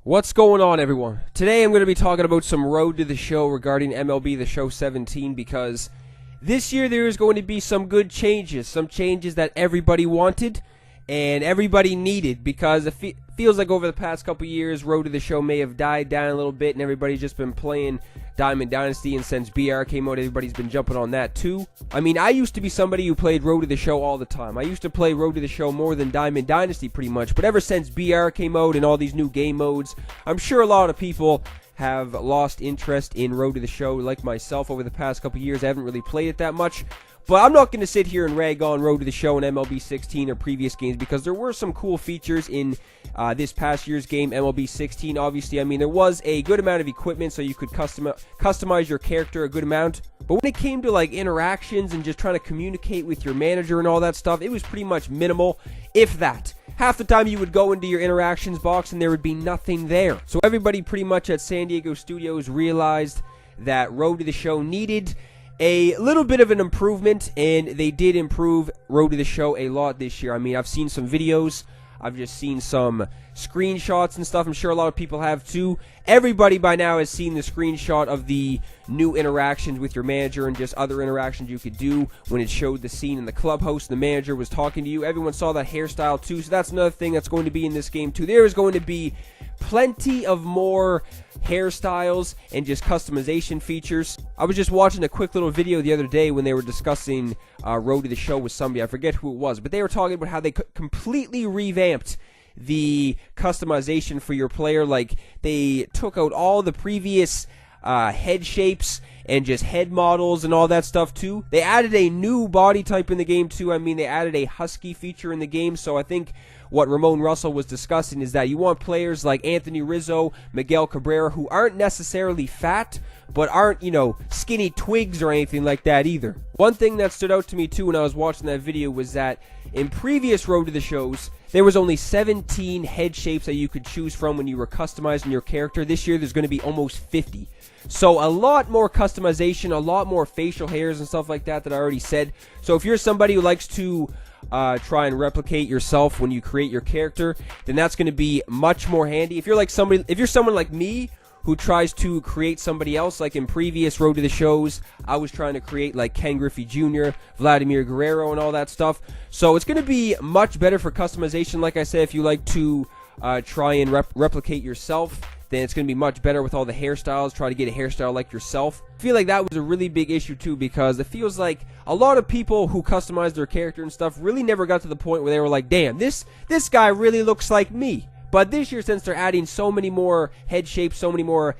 What's going on, everyone? Today I'm going to be talking about some Road to the Show regarding MLB The Show 17 because this year there is going to be some good changes, some changes that everybody wanted and everybody needed, because it feels like over the past couple years Road to the Show may have died down a little bit and everybody's just been playing Diamond Dynasty, and since BR came out everybody's been jumping on that too. I mean, I used to be somebody who played Road to the Show all the time. I used to play Road to the Show more than Diamond Dynasty pretty much, but ever since BR came out and all these new game modes, I'm sure a lot of people have lost interest in Road to the Show like myself over the past couple years. I haven't really played it that much. But I'm not going to sit here and rag on Road to the Show in MLB 16 or previous games, because there were some cool features in this past year's game, MLB 16. Obviously, I mean, there was a good amount of equipment, so you could customize your character a good amount. But when it came to like interactions and just trying to communicate with your manager and all that stuff, it was pretty much minimal, if that. Half the time you would go into your interactions box and there would be nothing there. So everybody pretty much at San Diego Studios realized that Road to the Show needed a little bit of an improvement, and they did improve Road to the Show a lot this year. I mean, I've seen some videos, I've just seen some screenshots and stuff. I'm sure a lot of people have too. Everybody by now has seen the screenshot of the new interactions with your manager and just other interactions you could do when it showed the scene in the clubhouse. The manager was talking to you. Everyone saw that hairstyle too, so that's another thing that's going to be in this game too. There is going to be plenty of more hairstyles and just customization features. I was just watching a quick little video the other day when they were discussing Road to the Show with somebody. I forget who it was, but they were talking about how they completely revamped the customization for your player. Like, they took out all the previous head shapes and just head models and all that stuff too. They added a new body type in the game too. I mean, they added a husky feature in the game. So I think what Ramon Russell was discussing is that you want players like Anthony Rizzo, Miguel Cabrera, who aren't necessarily fat, but aren't, you know, skinny twigs or anything like that either. One thing that stood out to me too when I was watching that video was that in previous Road to the Shows, there was only 17 head shapes that you could choose from when you were customizing your character. This year there's going to be almost 50. So a lot more customization, a lot more facial hairs and stuff like that I already said. So if you're somebody who likes to try and replicate yourself when you create your character, then that's going to be much more handy. If you're someone like me who tries to create somebody else, like in previous Road to the Shows, I was trying to create like Ken Griffey Jr., Vladimir Guerrero, and all that stuff. So it's going to be much better for customization. Like I said, if you like to try and replicate yourself, then it's going to be much better with all the hairstyles. Try to get a hairstyle like yourself. I feel like that was a really big issue too, because it feels like a lot of people who customize their character and stuff really never got to the point where they were like, damn, this guy really looks like me. But this year, since they're adding so many more head shapes, so many more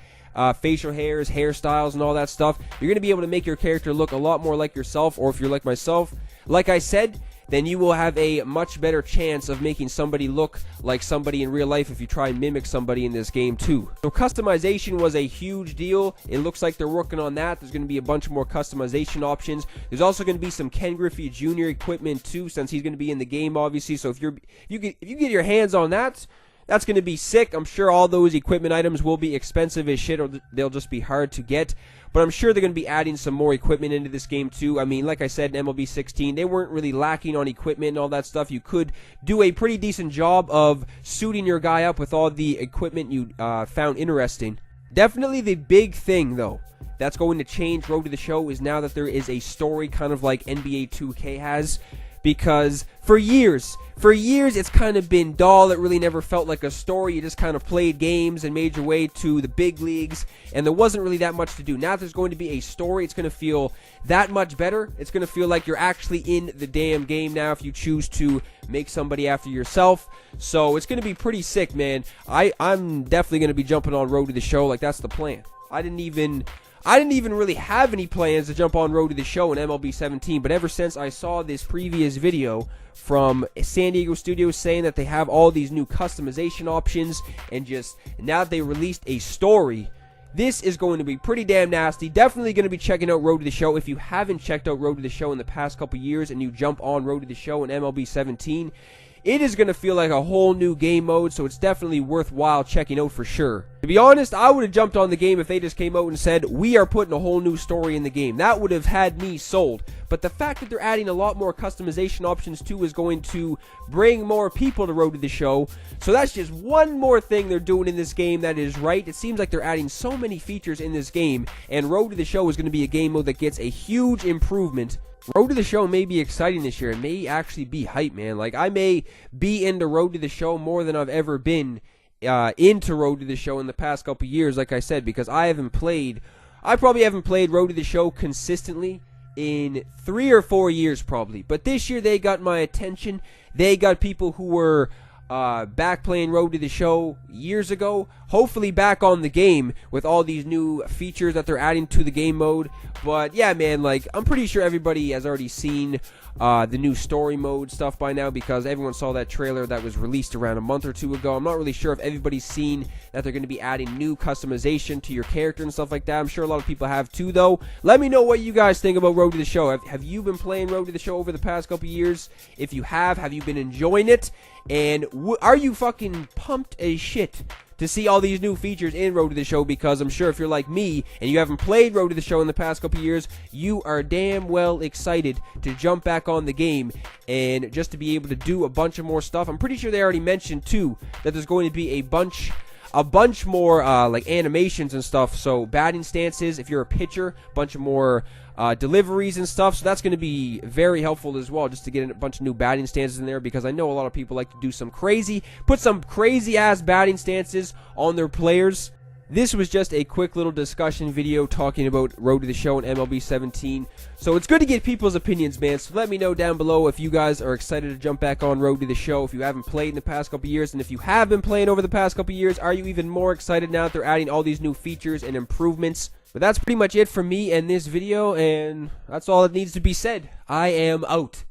facial hairs, hairstyles, and all that stuff, you're going to be able to make your character look a lot more like yourself. Or if you're like myself, like I said, then you will have a much better chance of making somebody look like somebody in real life if you try and mimic somebody in this game too. So customization was a huge deal. It looks like they're working on that. There's going to be a bunch more customization options. There's also going to be some Ken Griffey Jr. equipment too, since he's going to be in the game, obviously. So if you get your hands on that, that's going to be sick. I'm sure all those equipment items will be expensive as shit, or they'll just be hard to get. But I'm sure they're going to be adding some more equipment into this game too. I mean, like I said, in MLB 16, they weren't really lacking on equipment and all that stuff. You could do a pretty decent job of suiting your guy up with all the equipment you found interesting. Definitely the big thing, though, that's going to change Road to the Show is now that there is a story, kind of like NBA 2K has. Because for years it's kind of been dull. It really never felt like a story. You just kind of played games and made your way to the big leagues, and there wasn't really that much to do. Now there's going to be a story. It's going to feel that much better. It's going to feel like you're actually in the damn game now if you choose to make somebody after yourself. So it's going to be pretty sick, man. I'm definitely going to be jumping on Road to the Show. Like, that's the plan. I didn't even really have any plans to jump on Road to the Show in MLB 17, but ever since I saw this previous video from San Diego Studios saying that they have all these new customization options, and just now that they released a story, this is going to be pretty damn nasty. Definitely going to be checking out Road to the Show. If you haven't checked out Road to the Show in the past couple years and you jump on Road to the Show in MLB 17, it is going to feel like a whole new game mode, so it's definitely worthwhile checking out for sure. To be honest, I would have jumped on the game if they just came out and said, we are putting a whole new story in the game. That would have had me sold. But the fact that they're adding a lot more customization options too is going to bring more people to Road to the Show. So that's just one more thing they're doing in this game that is right. It seems like they're adding so many features in this game, and Road to the Show is going to be a game mode that gets a huge improvement. Road to the Show may be exciting this year. It may actually be hype, man. Like, I may be into Road to the Show more than I've ever been into Road to the Show in the past couple years, like I said, because I probably haven't played Road to the Show consistently in 3 or 4 years probably. But this year they got my attention. They got people who were back playing Road to the Show years ago, hopefully back on the game with all these new features that they're adding to the game mode. But yeah, man, like, I'm pretty sure everybody has already seen the new story mode stuff by now, because everyone saw that trailer that was released around a month or two ago. I'm not really sure if everybody's seen that they're going to be adding new customization to your character and stuff like that. I'm sure a lot of people have too, though. Let me know what you guys think about Road to the Show. Have you been playing Road to the Show over the past couple years? If you have you been enjoying it? And are you fucking pumped as shit to see all these new features in Road to the Show? Because I'm sure if you're like me and you haven't played Road to the Show in the past couple years, you are damn well excited to jump back on the game and just to be able to do a bunch of more stuff. I'm pretty sure they already mentioned too that there's going to be a bunch more like animations and stuff. So batting stances, if you're a pitcher, a bunch of more deliveries and stuff. So that's going to be very helpful as well, just to get a bunch of new batting stances in there, because I know a lot of people like to do put some crazy ass batting stances on their players. This was just a quick little discussion video talking about Road to the Show and MLB 17. So it's good to get people's opinions, man. So let me know down below if you guys are excited to jump back on Road to the Show, if you haven't played in the past couple years. And if you have been playing over the past couple years, are you even more excited now that they're adding all these new features and improvements? But that's pretty much it for me and this video, and that's all that needs to be said. I am out.